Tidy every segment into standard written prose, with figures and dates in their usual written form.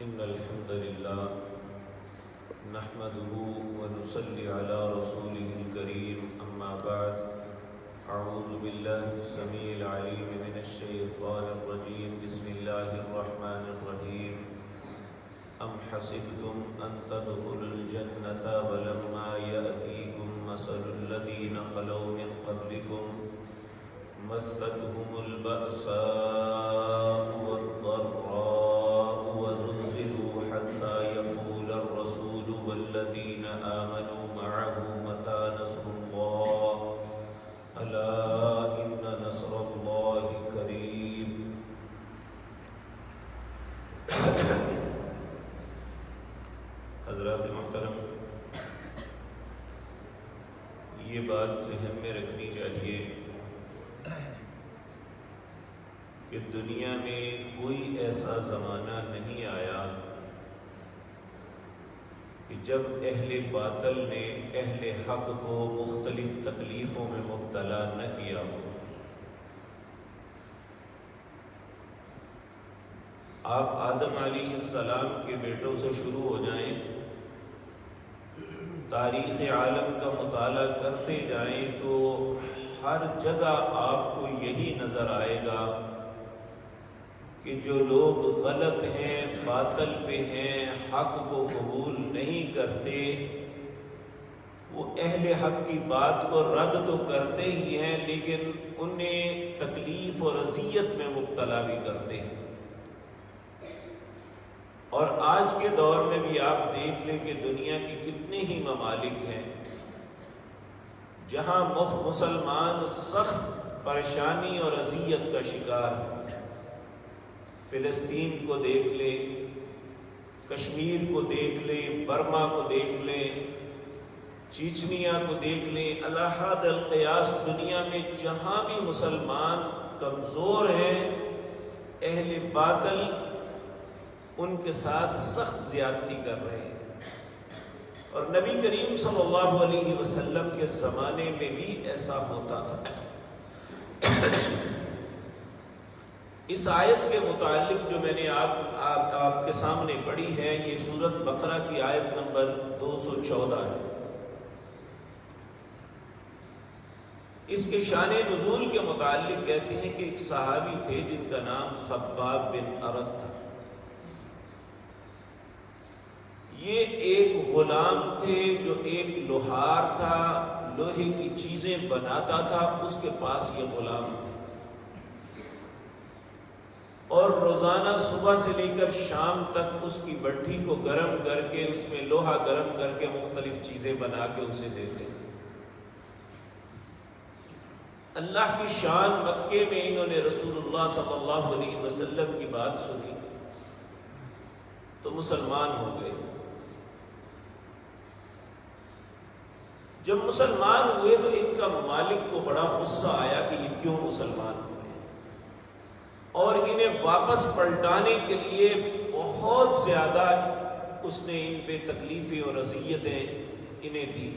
إن الحمد لله نحمده ونصلي على رسوله الكريم أما بعد أعوذ بالله السميع العليم من الشيطان الرجيم بسم الله الرحمن الرحيم أم حسبتم أن تدخلوا الجنة ولما يأتيكم مثل الذين خلوا من قبلكم مستهم البأساء والضراء وزلزلوا حتى يقول الرسول والذين آمنوا معه متى نصر الله ألا إن نصر الله قريب۔ حضرات محترم، یہ بات ذہن میں رکھنی چاہیے کہ دنیا میں کوئی ایسا زمانہ نہیں آیا کہ جب اہل باطل نے اہل حق کو مختلف تکلیفوں میں مبتلا نہ کیا ہو۔ آپ آدم علیہ السلام کے بیٹوں سے شروع ہو جائیں، تاریخ عالم کا مطالعہ کرتے جائیں تو ہر جگہ آپ کو یہی نظر آئے گا کہ جو لوگ غلط ہیں، باطل پہ ہیں، حق کو قبول نہیں کرتے، وہ اہل حق کی بات کو رد تو کرتے ہی ہیں لیکن انہیں تکلیف اور اذیت میں مبتلا بھی کرتے ہیں۔ اور آج کے دور میں بھی آپ دیکھ لیں کہ دنیا کی کتنے ہی ممالک ہیں جہاں مسلمان سخت پریشانی اور اذیت کا شکار ہیں۔ فلسطین کو دیکھ لیں، کشمیر کو دیکھ لیں، برما کو دیکھ لیں، چیچنیا کو دیکھ لیں، الحاد القیاس دنیا میں جہاں بھی مسلمان کمزور ہیں، اہل باطل ان کے ساتھ سخت زیادتی کر رہے ہیں۔ اور نبی کریم صلی اللہ علیہ وسلم کے زمانے میں بھی ایسا ہوتا تھا۔ اس آیت کے متعلق جو میں نے آپ کے سامنے پڑھی ہے، یہ سورۃ بقرہ کی آیت نمبر 214 ہے۔ اس کے شان نزول کے متعلق کہتے ہیں کہ ایک صحابی تھے جن کا نام خباب بن ارد تھا۔ یہ ایک غلام تھے جو ایک لوہار تھا، لوہے کی چیزیں بناتا تھا، اس کے پاس یہ غلام تھا، اور روزانہ صبح سے لے کر شام تک اس کی بھٹی کو گرم کر کے، اس میں لوہا گرم کر کے مختلف چیزیں بنا کے اسے دیتے۔ اللہ کی شان، مکے میں انہوں نے رسول اللہ صلی اللہ علیہ وسلم کی بات سنی تو مسلمان ہو گئے۔ جب مسلمان ہوئے تو ان کا مالک کو بڑا غصہ آیا کہ یہ کیوں مسلمان ہوئے، اور انہیں واپس پلٹانے کے لیے بہت زیادہ اس نے ان پہ تکلیفیں اور اذیتیں انہیں دی،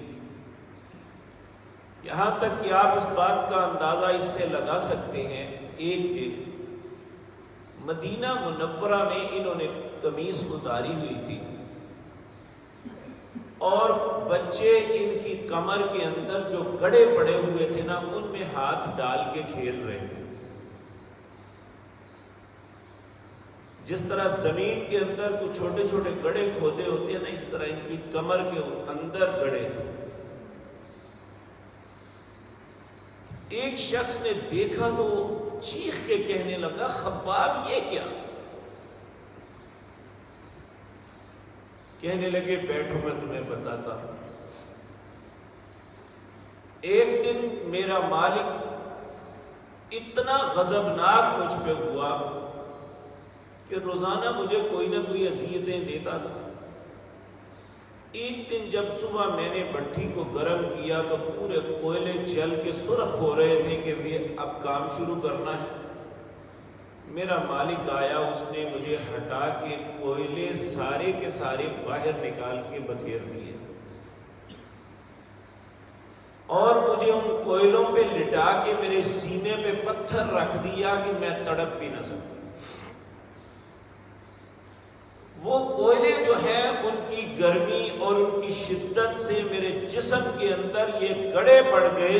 یہاں تک کہ آپ اس بات کا اندازہ اس سے لگا سکتے ہیں۔ ایک دن مدینہ منورہ میں انہوں نے قمیص اتاری ہوئی تھی اور بچے ان کی کمر کے اندر جو گڑھے پڑے ہوئے تھے نا، ان میں ہاتھ ڈال کے کھیل رہے تھے۔ جس طرح زمین کے اندر کچھ چھوٹے چھوٹے گڑھے کھودے ہوتے ہیں نا، اس طرح ان کی کمر کے اندر گڑھے تھے۔ ایک شخص نے دیکھا تو چیخ کے کہنے لگا، خباب یہ کیا؟ کہنے لگے بیٹھو میں تمہیں بتاتا ہوں۔ ایک دن میرا مالک اتنا غضبناک مجھ پہ ہوا کہ روزانہ مجھے کوئی نہ کوئی اذیتیں دیتا تھا۔ ایک دن جب صبح میں نے بھٹی کو گرم کیا تو پورے کوئلے جل کے سرخ ہو رہے تھے کہ اب کام شروع کرنا ہے۔ میرا مالک آیا، اس نے مجھے ہٹا کے کوئلے سارے کے سارے باہر نکال کے بکھیر دیے اور مجھے ان کوئلوں پہ لٹا کے میرے سینے پہ پتھر رکھ دیا کہ میں تڑپ بھی نہ سکوں۔ وہ کوئلے جو ہیں ان کی گرمی اور ان کی شدت سے میرے جسم کے اندر یہ گڑے پڑ گئے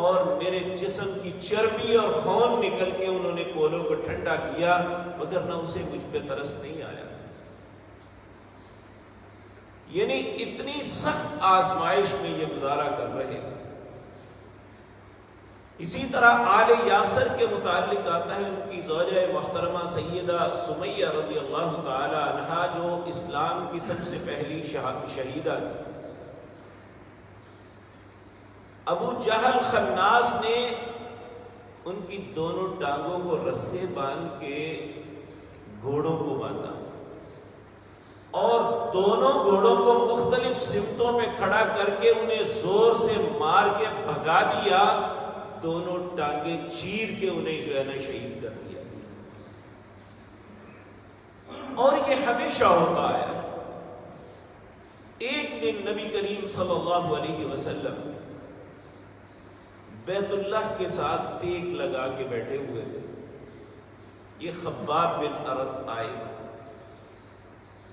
اور میرے جسم کی چربی اور خون نکل کے انہوں نے کولوں کو ٹھنڈا کیا، مگر نہ اسے مجھ پہ ترس نہیں آیا۔ یعنی اتنی سخت آزمائش میں یہ گزارا کر رہے تھے۔ اسی طرح آل یاسر کے متعلق آتا ہے، ان کی زوجہ محترمہ سیدہ سمیہ رضی اللہ تعالی عنہا جو اسلام کی سب سے پہلی شہیدہ تھی۔ ابو جہل خناس نے ان کی دونوں ٹانگوں کو رسے باندھ کے گھوڑوں کو باندھا اور دونوں گھوڑوں کو مختلف سمتوں میں کھڑا کر کے انہیں زور سے مار کے بھگا دیا، دونوں ٹانگیں چیر کے انہیں جو ہے نا شہید کر دیا۔ اور یہ ہمیشہ ہوتا ہے۔ ایک دن نبی کریم صلی اللہ علیہ وسلم بیت اللہ کے ساتھ ٹیک لگا کے بیٹھے ہوئے تھے۔ یہ خباب بن ارد آئے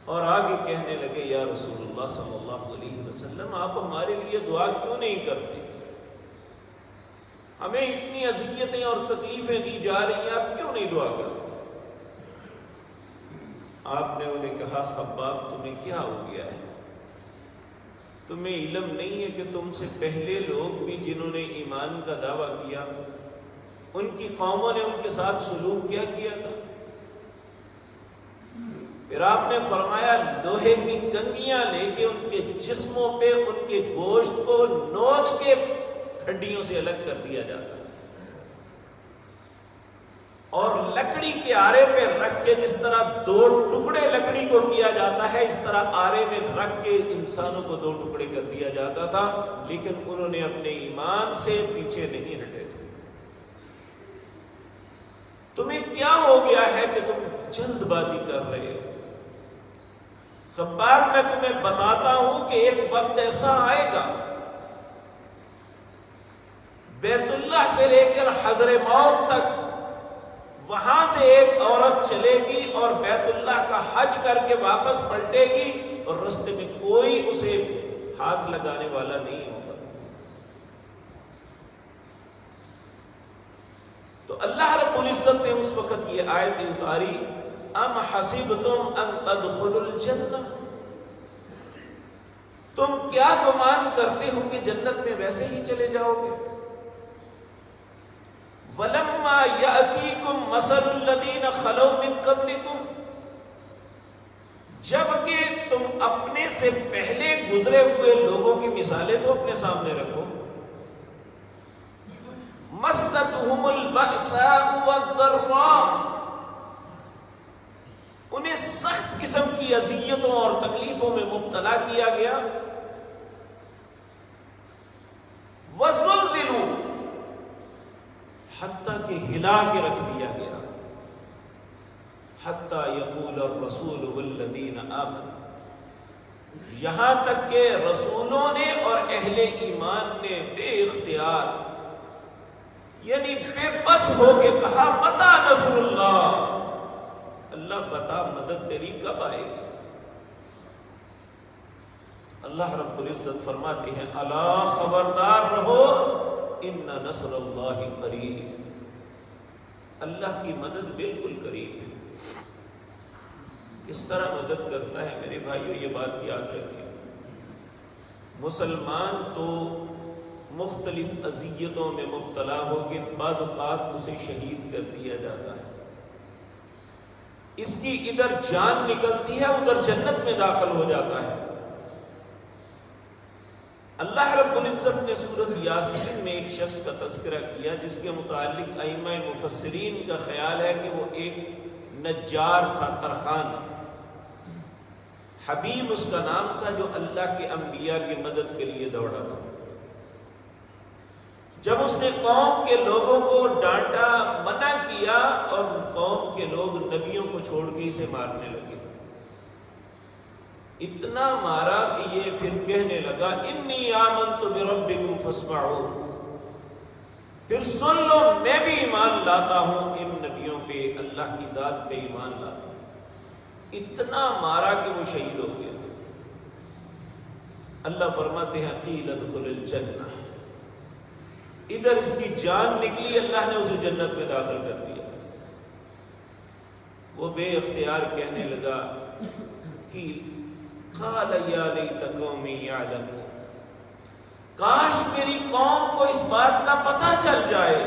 اور آگے کہنے لگے، یا رسول اللہ صلی اللہ علیہ وسلم، آپ ہمارے لیے دعا کیوں نہیں کرتے؟ ہمیں اتنی اذیتیں اور تکلیفیں دی جا رہی ہیں، آپ کیوں نہیں دعا کرتے؟ آپ نے انہیں کہا، خباب تمہیں کیا ہو گیا ہے؟ تمہیں علم نہیں ہے کہ تم سے پہلے لوگ بھی جنہوں نے ایمان کا دعویٰ کیا، ان کی قوموں نے ان کے ساتھ سلوک کیا تھا؟ پھر آپ نے فرمایا، لوہے کی کنگیاں لے کے ان کے جسموں پہ ان کے گوشت کو نوچ کے ہڈیوں سے الگ کر دیا جاتا ہے، اور لکڑی کے آرے پہ رکھ کے جس طرح دو ٹکڑے لکڑی کو کیا جاتا ہے، اس طرح آرے میں رکھ کے انسانوں کو دو ٹکڑے کر دیا جاتا تھا، لیکن انہوں نے اپنے ایمان سے پیچھے نہیں ہٹے تھے۔ تمہیں کیا ہو گیا ہے کہ تم جلد بازی کر رہے ہو؟ خباب، میں تمہیں بتاتا ہوں کہ ایک وقت ایسا آئے گا، بیت اللہ سے لے کر حضر موت تک وہاں سے ایک عورت چلے گی اور بیت اللہ کا حج کر کے واپس پلٹے گی اور رستے میں کوئی اسے ہاتھ لگانے والا نہیں ہوگا۔ تو اللہ رب العزت نے اس وقت یہ آیت اتاری، ام حسبتم ان تدخلوا الجنہ، تم کیا گمان کرتے ہو کہ جنت میں ویسے ہی چلے جاؤ گے؟ وَلَمَّا يَأْتِيكُمْ مَثَلُ الَّذِينَ خَلَوْا مِن قَبْلِكُمْ، جبکہ تم اپنے سے پہلے گزرے ہوئے لوگوں کی مثالیں تو اپنے سامنے رکھو۔ مَسَّتْهُمُ الْبَأْسَاءُ وَالضَّرَّاءُ، انہیں سخت قسم کی اذیتوں اور تکلیفوں میں مبتلا کیا گیا۔ وَزُلْزِلُوا، حتیٰ کہ ہلا کے رکھ دیا گیا۔ حتیٰ یقول الرسول والذین آمنوا، یہاں تک کہ رسولوں نے اور اہل ایمان نے بے اختیار یعنی بے بس ہو کے کہا، متی نصر اللہ، اللہ بتا مدد تیری کب آئے گی؟ اللہ رب العزت فرماتے ہیں، الا خبردار رہو، ان نصر اللہ قریب، اللہ کی مدد بالکل قریب ہے۔ کس طرح مدد کرتا ہے میرے بھائیو، یہ بات یاد رکھیں۔ مسلمان تو مختلف اذیتوں میں مبتلا ہو کے بعض اوقات اسے شہید کر دیا جاتا ہے، اس کی ادھر جان نکلتی ہے، ادھر جنت میں داخل ہو جاتا ہے۔ اللہ رب العزت نے سورۃ یاسین میں ایک شخص کا تذکرہ کیا جس کے متعلق ائمہ مفسرین کا خیال ہے کہ وہ ایک نجار تھا، ترخان، حبیب اس کا نام تھا، جو اللہ کے انبیاء کی مدد کے لیے دوڑا تھا۔ جب اس نے قوم کے لوگوں کو ڈانٹا، منع کیا، اور قوم کے لوگ نبیوں کو چھوڑ کے اسے مارنے لگے، اتنا مارا کہ یہ پھر کہنے لگا، انی آمنت بربکم فاسمعون، پھر سن لو میں بھی ایمان لاتا ہوں ان نبیوں پہ، اللہ کی ذات پہ ایمان لاتا ہوں۔ اتنا مارا کہ وہ شہید ہو گیا۔ اللہ فرماتے ہیں قیل ادخل الجنہ، ادھر اس کی جان نکلی، اللہ نے اسے جنت میں داخل کر دیا۔ وہ بے اختیار کہنے لگا کہ قال یا لیت قومی یعلمون، کاش میری قوم کو اس بات کا پتہ چل جائے،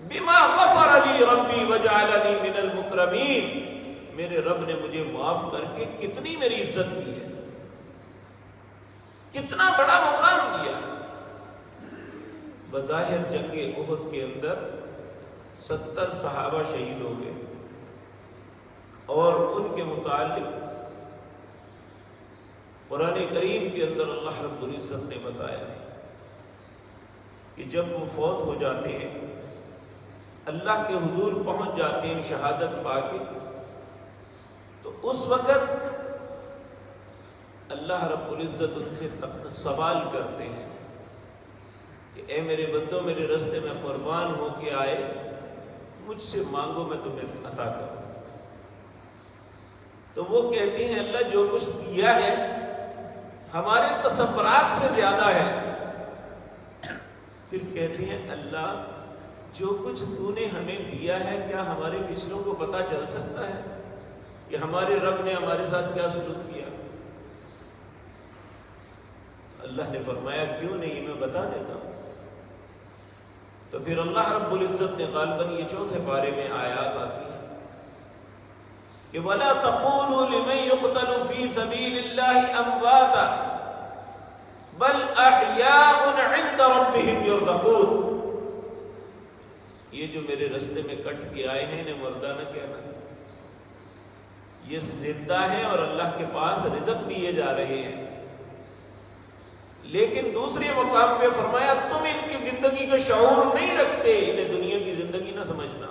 بما غفر لی ربی وجعلنی من المکرمین، میرے رب نے مجھے معاف کر کے کتنی میری عزت کی ہے، کتنا بڑا مقام دیا ہے۔ بظاہر جنگ احد کے اندر 70 صحابہ شہید ہو گئے، اور ان کے متعلق قرآن کریم کے اندر اللہ رب العزت نے بتایا کہ جب وہ فوت ہو جاتے ہیں، اللہ کے حضور پہنچ جاتے ہیں شہادت پا کے، تو اس وقت اللہ رب العزت ان سے سوال کرتے ہیں کہ اے میرے بندوں، میرے راستے میں قربان ہو کے آئے، مجھ سے مانگو میں تمہیں عطا کروں۔ تو وہ کہتے ہیں اللہ جو کچھ دیا ہے ہمارے تصورات سے زیادہ ہے۔ پھر کہتے ہیں اللہ جو کچھ تو نے ہمیں دیا ہے کیا ہمارے پچھلوں کو پتہ چل سکتا ہے کہ ہمارے رب نے ہمارے ساتھ کیا سلوک کیا؟ اللہ نے فرمایا کیوں نہیں، میں بتا دیتا ہوں۔ تو پھر اللہ رب العزت نے غالباً یہ 4 پارے میں آیات آتی ہیں کہ وَلَا تَقُولُوا لِمَنْ يُقْتَلُ فِي سَبِيلِ اللَّهِ أَمْوَاتًا بَلْ أَحْيَاءٌ عِنْدَ رَبِّهِمْ يُرْزَقُونَ، یہ جو میرے رستے میں کٹ کے آئے ہیں انہیں مردہ نہ کہنا، یہ زندہ ہیں اور اللہ کے پاس رزق دیے جا رہے ہیں۔ لیکن دوسرے مقام پہ فرمایا تم ان کی زندگی کا شعور نہیں رکھتے، انہیں دنیا کی زندگی نہ سمجھنا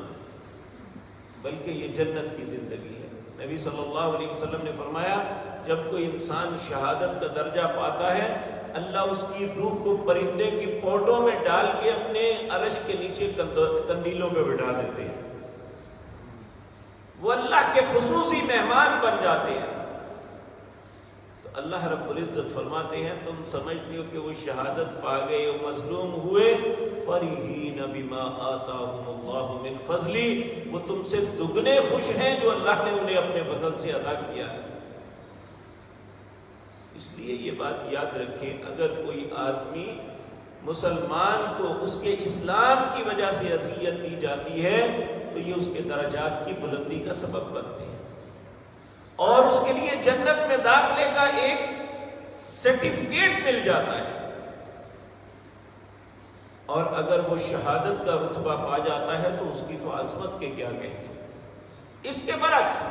بلکہ یہ جنت کی زندگی ہے۔ نبی صلی اللہ علیہ وسلم نے فرمایا جب کوئی انسان شہادت کا درجہ پاتا ہے، اللہ اس کی روح کو پرندے کی پوٹوں میں ڈال کے اپنے عرش کے نیچے کندیلوں میں بٹھا دیتے ہیں، وہ اللہ کے خصوصی مہمان بن جاتے ہیں۔ تو اللہ رب العزت فرماتے ہیں تم سمجھتے ہو کہ وہ شہادت پا گئے، وہ مظلوم ہوئے، فرحین بما آتاہم اللہ من فضلی، وہ تم سے دگنے خوش ہیں جو اللہ نے انہیں اپنے فضل سے عطا کیا ہے۔ اس لیے یہ بات یاد رکھیں، اگر کوئی آدمی مسلمان کو اس کے اسلام کی وجہ سے اذیت دی جاتی ہے تو یہ اس کے درجات کی بلندی کا سبب بنتے ہیں اور اس کے لیے جنت میں داخلے کا ایک سرٹیفکیٹ مل جاتا ہے۔ اور اگر وہ شہادت کا رتبہ پا جاتا ہے تو اس کی تو عظمت کے کیا کہتے۔ اس کے برعکس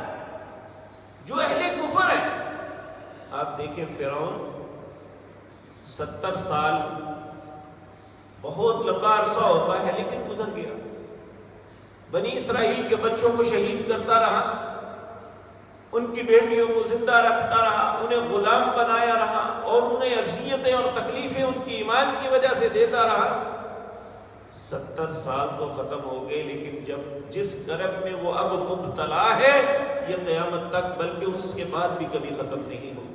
جو اہل کفر ہیں، آپ دیکھیں فرعون 70 سال بہت لمبا عرصہ ہوتا ہے لیکن گزر گیا، بنی اسرائیل کے بچوں کو شہید کرتا رہا، ان کی بیٹیوں کو زندہ رکھتا رہا، انہیں غلام بنایا رہا اور انہیں اذیتیں اور تکلیفیں ان کی ایمان کی وجہ سے دیتا رہا۔ 70 سال تو ختم ہو گئے، لیکن جس کرب میں وہ اب مبتلا ہے یہ قیامت تک بلکہ اس کے بعد بھی کبھی ختم نہیں ہوگا۔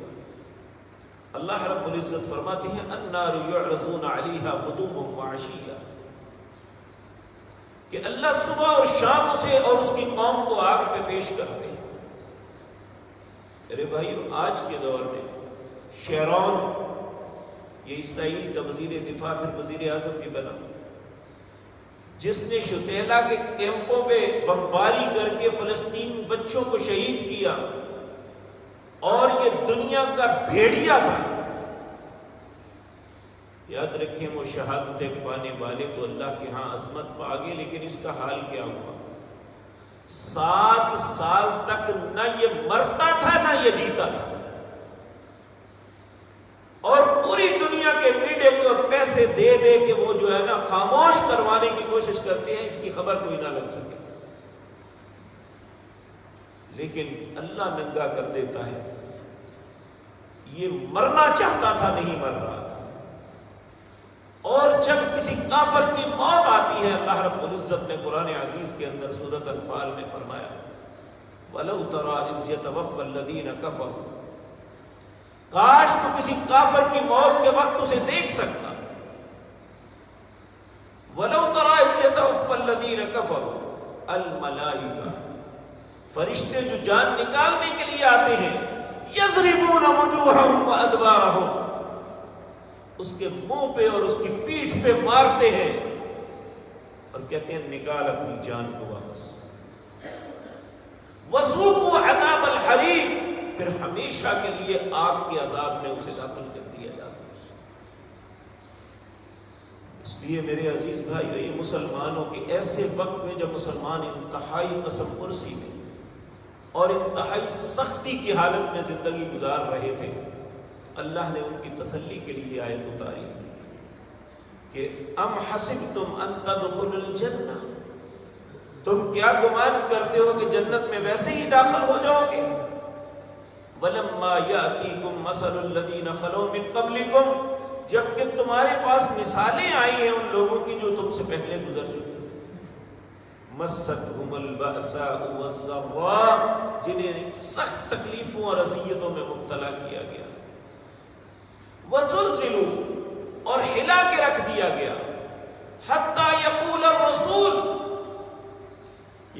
اللہ رب العزت فرماتے ہیں النار یعرضون علیہا غدوا وعشیا، کہ اللہ صبح اور شام اسے اور اس کی قوم کو آگ پہ پیش کرتے ہیں۔ میرے بھائیو، آج کے دور میں شیرون، یہ اسرائیل کا وزیر دفاع پھر وزیر اعظم بھی بنا، جس نے شتیلا کے کیمپوں پہ بمباری کر کے فلسطین بچوں کو شہید کیا اور یہ دنیا کا بھیڑیا تھا۔ یاد رکھیں وہ شہادت پانے والے تو اللہ کے ہاں عظمت پا گئے، لیکن اس کا حال کیا ہوا؟ 7 سال تک نہ یہ مرتا تھا نہ یہ جیتا تھا، اور پوری دنیا کے میڈیا کو پیسے دے دے کہ وہ جو ہے نا خاموش کروانے کی کوشش کرتے ہیں، اس کی خبر کوئی نہ لگ سکے، لیکن اللہ ننگا کر دیتا ہے۔ یہ مرنا چاہتا تھا، نہیں مر رہا تھا، اور جب کسی کافر کی موت آتی ہے، اللہ رب العزت نے قرآن عزیز کے اندر سورۃ انفال میں فرمایا وَلَوْ تَرَىٰ إِذْ يَتَوَفَّى الَّذِينَ كَفَرُوا، کاش تو کسی کافر کی موت کے وقت اسے دیکھ سکتا۔ وَلَوْ تَرَىٰ إِذْ يَتَوَفَّى الَّذِينَ كَفَرُوا الْمَلَائِكَةُ، فرشتے جو جان نکالنے کے لیے آتے ہیں، يَضْرِبُونَ وُجُوهَهُمْ وَأَدْبَارَهُمْ، اس کے منہ پہ اور اس کی پیٹھ پہ مارتے ہیں اور کہتے ہیں نکال اپنی جان کو واپس۔ وَذُوقُوا عَذَابَ الْحَرِيقِ، پھر ہمیشہ کے لیے آگ کے عذاب میں اسے داخل کر دیا جاتا ہے۔ اس لیے میرے عزیز بھائی، یہ مسلمانوں کے ایسے وقت میں جب مسلمان انتہائی قسم پرسی میں اور انتہائی سختی کی حالت میں زندگی گزار رہے تھے، اللہ نے ان کی تسلی کے لیے آیت اتاری کہ ام حسبتم ان تدخلوا الجنہ، تم کیا گمان کرتے ہو کہ جنت میں ویسے ہی داخل ہو جاؤ گے؟ وَلَمَّا يَأْتِيكُمْ مَثَلُ الَّذِينَ خَلَوْا مِن قَبْلِكُمْ، جبکہ تمہارے پاس مثالیں آئی ہیں ان لوگوں کی جو تم سے پہلے گزر چکے، مَسَّتْهُمُ الْبَأْسَاءُ وَالضَّرَّاءُ، جنہیں سخت تکلیفوں اور اذیتوں میں مبتلا کیا گیا، وَزُلْزِلُوا، اور ہلا کے رکھ دیا گیا، حَتَّى يَقُولَ الرَّسُولُ،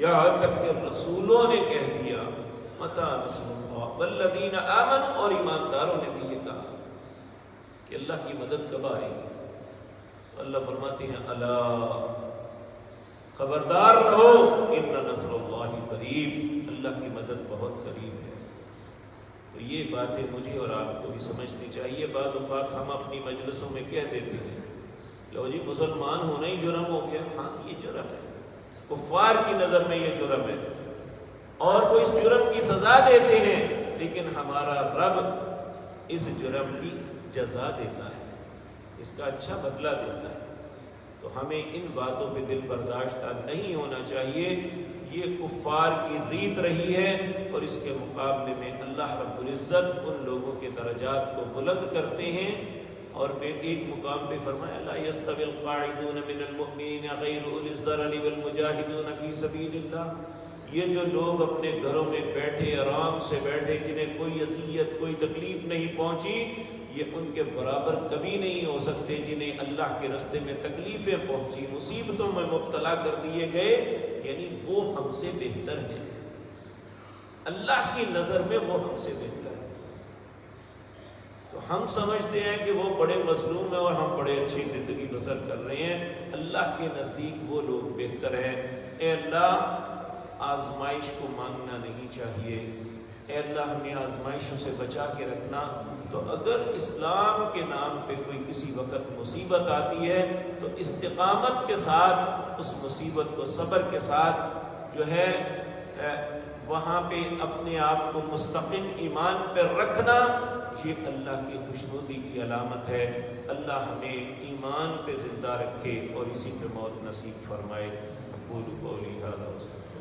یہاں تک کہ رسولوں نے کہہ دیا متى نصر اللہ، والذین آمنوا، اور ایمانداروں نے بھی یہ کہا کہ اللہ کی مدد کب آئے گی؟ اللہ فرماتے ہیں الا، خبردار رہو، ان نصر اللہ قریب، اللہ کی مدد بہت قریب ہے۔ تو یہ باتیں مجھے اور آپ کو بھی سمجھنی چاہیے۔ بعض اوقات ہم اپنی مجلسوں میں کہہ دیتے ہیں لو جی مسلمان ہونا ہی جرم ہو گیا۔ ہاں یہ جرم ہے، کفار کی نظر میں یہ جرم ہے اور وہ اس جرم کی سزا دیتے ہیں، لیکن ہمارا رب اس جرم کی جزا دیتا ہے، اس کا اچھا بدلہ دیتا ہے۔ تو ہمیں ان باتوں پہ دل برداشتہ نہیں ہونا چاہیے۔ یہ کفار کی ریت رہی ہے اور اس کے مقابلے میں اللہ رب العزت ان لوگوں کے درجات کو بلند کرتے ہیں، اور ایک مقام پہ فرمایا لا يستوي القاعدون من المؤمنین غیر اولی الضرر والمجاہدون فی سبیل اللہ، یہ جو لوگ اپنے گھروں میں بیٹھے، آرام سے بیٹھے، جنہیں کوئی اذیت کوئی تکلیف نہیں پہنچی، یہ ان کے برابر کبھی نہیں ہو سکتے جنہیں اللہ کے راستے میں تکلیفیں پہنچی، مصیبتوں میں مبتلا کر دیے گئے، یعنی وہ ہم سے بہتر ہیں، اللہ کی نظر میں وہ ہم سے بہتر ہیں۔ تو ہم سمجھتے ہیں کہ وہ بڑے مظلوم ہیں اور ہم بڑے اچھی زندگی بسر کر رہے ہیں، اللہ کے نزدیک وہ لوگ بہتر ہیں۔ اے اللہ، آزمائش کو مانگنا نہیں چاہیے، اے اللہ ہمیں آزمائشوں سے بچا کے رکھنا۔ تو اگر اسلام کے نام پہ کوئی کسی وقت مصیبت آتی ہے تو استقامت کے ساتھ اس مصیبت کو صبر کے ساتھ جو ہے وہاں پہ اپنے آپ کو مستقل ایمان پر رکھنا، یہ اللہ کی خوشنودی کی علامت ہے۔ اللہ ہمیں ایمان پہ زندہ رکھے اور اسی پہ موت نصیب فرمائے۔ اقول قولی ھذا واستغفر